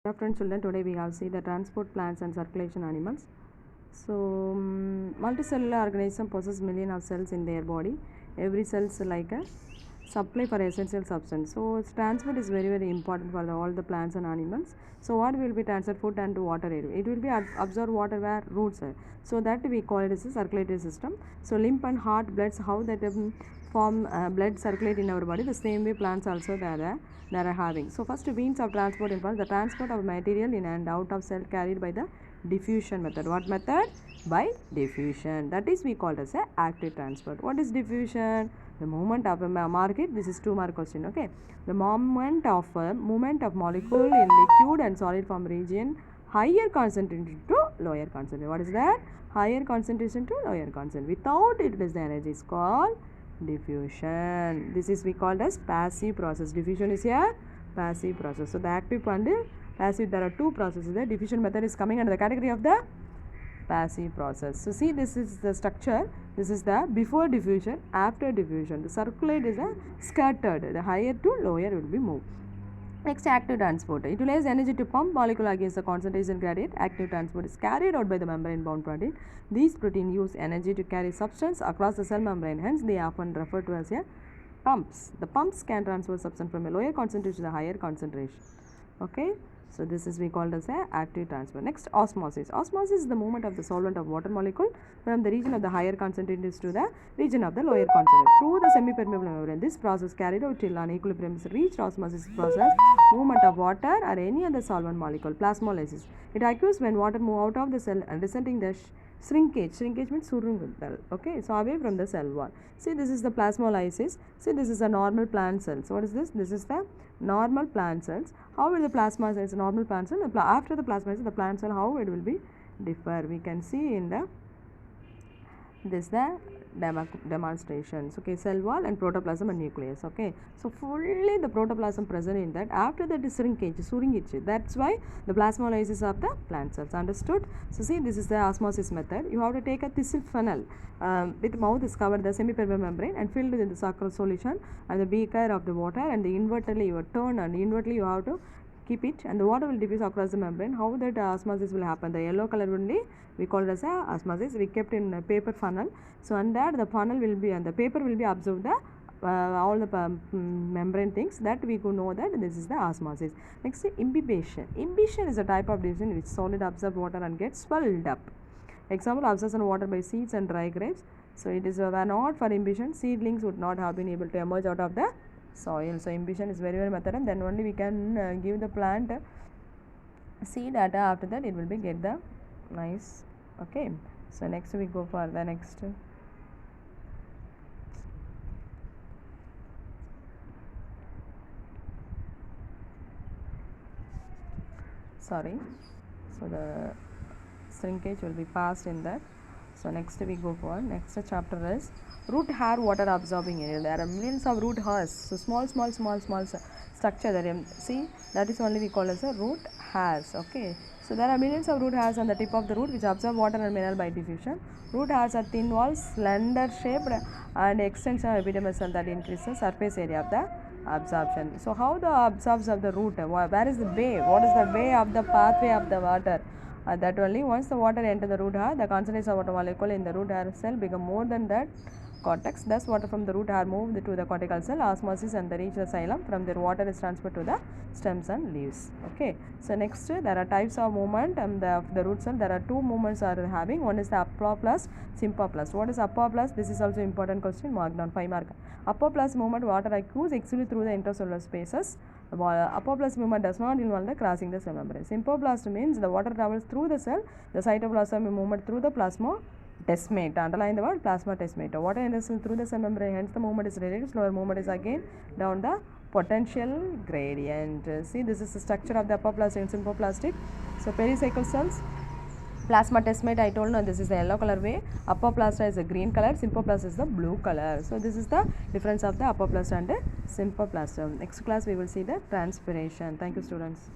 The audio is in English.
Good afternoon children, today we have see the transport plants and circulation animals. So multicellular organism possess million of cells in their body. Every cell is like a supply for essential substance. So transport is very important for all the plants and animals. So what will be transferred food and water area? It will be absorb water where roots are. So that we call it as a circulatory system. So lymph and heart bloods, how that form blood circulate in our body, the same way plants also they are having. So first means of transport involves the transport of material in and out of cell carried by the diffusion method. What method? By diffusion. That is we call as a active transport. What is diffusion? The movement of a market. This is 2-mark question. Okay, the movement of molecule in liquid and solid form region, higher concentration to lower concentration. What is that? Higher concentration to lower concentration. Without it, the energy is called diffusion. This is we called as passive process. Diffusion is a passive process. So the active and passive, there are two processes. The diffusion method is coming under the category of the passive process. So see, this is the structure. This is the before diffusion, after diffusion. The circulate is a scattered. The higher to lower will be moved. Next, active transport. It utilizes energy to pump molecule against the concentration gradient. Active transport is carried out by the membrane bound protein. These protein use energy to carry substance across the cell membrane. Hence, they often refer to as a pumps. The pumps can transfer substance from a lower concentration to a higher concentration. Okay. So this is we called as a active transport. Next, osmosis. Osmosis is the movement of the solvent of water molecule from the region of the higher concentrations to the region of the lower concentration through the semi-permeable membrane. This process carried out till an equilibrium is reached. Osmosis process, movement of water or any other solvent molecule. Plasmolysis. It occurs when water move out of the cell and resulting the shrinkage. Shrinkage means surungal. Okay, so away from the cell wall. See, this is the plasmolysis. See, this is a normal plant cells. What is this? This is the normal plant cells. How will the plasma cells, normal plant cell, after the plasma the plant cell, how it will be differ? We can see in the this the demonstrations. Okay, cell wall and protoplasm and nucleus. Okay, so fully the protoplasm present in that. After that is shrinkage, that's why the plasmolysis of the plant cells. Understood? So see, this is the osmosis method. You have to take a thistle funnel with mouth is covered the semi-permeable membrane and filled with the sucrose solution and the beaker of the water, and the invertly you turn and invertly you have to keep it, and the water will diffuse across the membrane. How that osmosis will happen? The yellow color only we call it as a osmosis. We kept in a paper funnel. So on that the funnel will be and the paper will be absorbed the all the membrane things, that we could know that this is the osmosis. Next, imbibition. Imbibition is a type of diffusion in which solid absorb water and gets swelled up. Example, absorption of water by seeds and dry grapes. So it is were not for imbibition, seedlings would not have been able to emerge out of the soil. So imbibition is very method, and then only we can give the plant seed data. After that it will be get the nice. Okay, so next we go for the next. Sorry, so the shrinkage will be passed in that. So next we go for next chapter is root hair water absorbing area. There are millions of root hairs. So small structure there. See, that is only we call as a root hairs. Okay, so there are millions of root hairs on the tip of the root which absorb water and mineral by diffusion. Root hairs are thin walls, slender shaped, and extension of epidermal cell that increases surface area of the absorption. So how the absorbs of the root? Where is the way? What is the way of the pathway of the water? That only once the water enter the root hair, the concentration of water molecule in the root hair cell become more than that cortex. Thus, water from the root hair moved to the cortical cell, osmosis, and they reach the xylem. From there, water is transferred to the stems and leaves. Okay. So next, there are types of movement of the root cell. There are two movements are having. One is the apoplast, symphoplast. What is apoplast? This is also important question. Mark down 5 mark. Apoplast movement, water occurs actually through the intercellular spaces. The apoplast movement does not involve the crossing the cell membrane. Symphoplast means the water travels through the cell. The cytoplasm movement through the plasmodesmata. Underline the word plasmodesmata. Water enters through the cell membrane. Hence the movement is related. Slower movement is again down the potential gradient. See, this is the structure of the apoplastic and symphoplastic. So pericycle cells. Plasmodesmata, I told you this is the yellow color way. Apoplasta is a green color. Symphoplast is the blue color. So this is the difference of the apoplast and the symphoplast. Next class we will see the transpiration. Thank you, students.